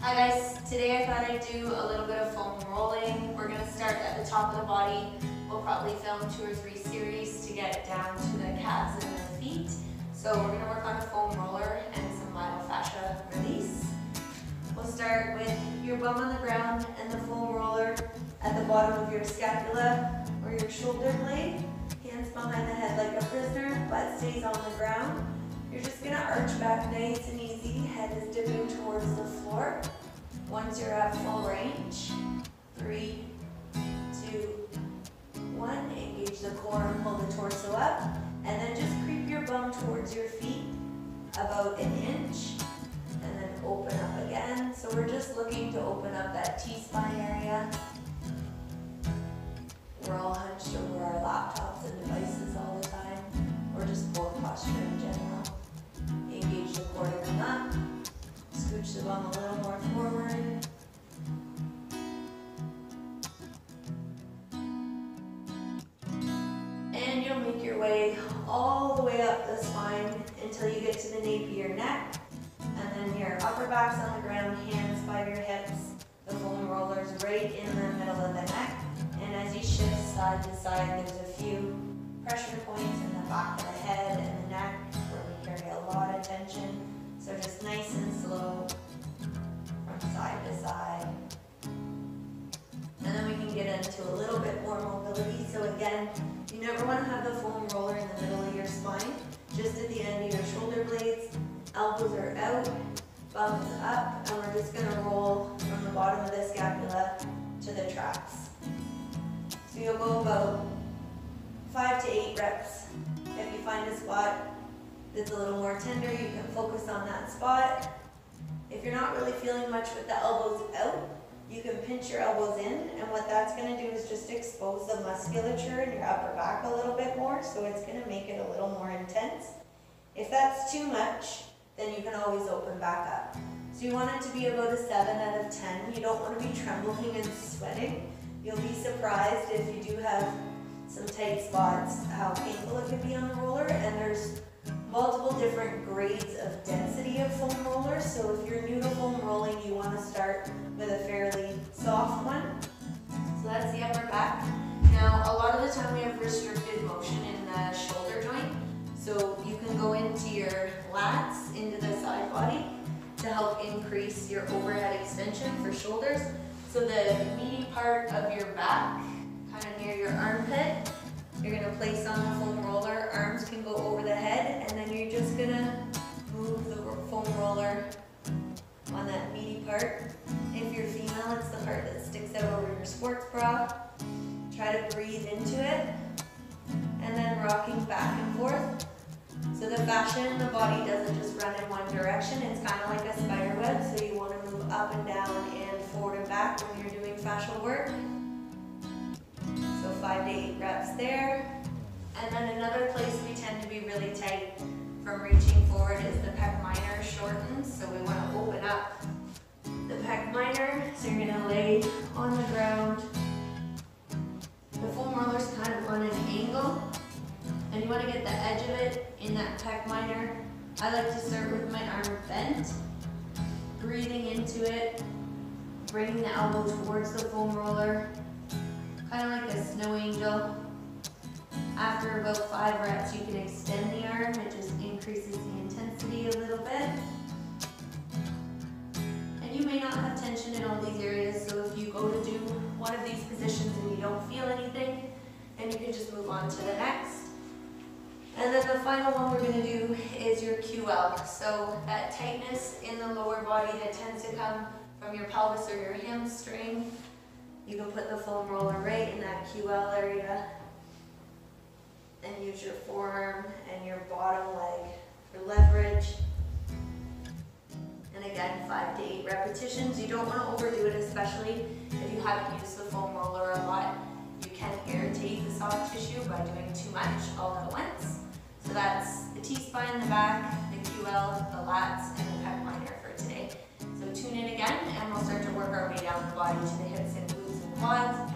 Hi guys, today I thought I'd do a little bit of foam rolling. We're going to start at the top of the body. We'll probably film 2 or 3 series to get down to the calves and the feet. So we're going to work on a foam roller and some myofascia release. We'll start with your bum on the ground and the foam roller at the bottom of your scapula or your shoulder blade. Hands behind the head like a prisoner, butt stays on the ground. You're just going to arch back nice and easy, head is dipping towards the floor. Once you're at full range, 3, 2, 1, engage the core and pull the torso up, and then just creep your bum towards your feet about 1 inch, and then open up again. So we're just looking to open up that T-spine area. We're all hunched over our laptops and devices all the time, or just poor posture in general. Engage the core to come up, scooch the bum a little more forward. And you'll make your way all the way up the spine until you get to the nape of your neck. And then your upper back's on the ground, hands by your hips. The foam roller's right in the middle of the neck. And as you shift side to side, there's a few pressure points in the back of the head and the neck where we carry a lot of tension. So just nice and slow from side to side. And then we can get into a little bit more mobility. So again, you never want to have the foam roller in the middle of your spine. Just at the end of your shoulder blades, elbows are out, thumbs up, and we're just going to roll from the bottom of the scapula to the traps. So you'll go about 5 to 8 reps. If you find a spot that's a little more tender, you can focus on that spot. If you're not really feeling much with the elbows out, you can pinch your elbows in, and what that's going to do is just expose the musculature in your upper back a little bit more, so it's going to make it a little more intense. If that's too much, then you can always open back up. So you want it to be about a 7 out of 10. You don't want to be trembling and sweating. You'll be surprised if you do have some tight spots, how painful it could be on the roller, and there's multiple different grades of density of foam rollers. So if you're new to foam rolling, you want to start with a fairly soft one. So that's the upper back. Now, a lot of the time we have restricted motion in the shoulder joint. So you can go into your lats, into the side body to help increase your overhead extension for shoulders. So the meaty part of your back, kind of near your armpit, you're going to place on the foam roller. Arms can go over the head, and then you're just going to move the foam roller on that meaty part. If you're female, it's the part that sticks out over your sports bra. Try to breathe into it, and then rocking back and forth. So the fascia in the body doesn't just run in one direction. It's kind of like a spider web, so you want to move up and down and forward and back when you're doing fascial work. So 5 to 8 reps there. And then another place we tend to be really tight from reaching forward is the pec minor shortens. So we want to open up the pec minor. So you're going to lay on the ground. The foam roller's kind of on an angle, and you want to get the edge of it in that pec minor. I like to start with my arm bent, breathing into it, bringing the elbow towards the foam roller, kind of like a snow angel. After about 5 reps, you can extend the arm. It just increases the intensity a little bit. And you may not have tension in all these areas, so if you go to do one of these positions and you don't feel anything, then you can just move on to the next. And then the final one we're going to do is your QL. So that tightness in the lower body that tends to come from your pelvis or your hamstring, you can put the foam roller right in that QL area and use your forearm and your bottom leg for leverage. And again, 5 to 8 repetitions. You don't want to overdo it, especially if you haven't used the foam roller a lot. You can irritate the soft tissue by doing too much all at once. So that's the T-spine, the back, the QL, the lats, and the pec minor for today. So tune in again, and we'll start to work our way down the body to the hips and glutes and quads.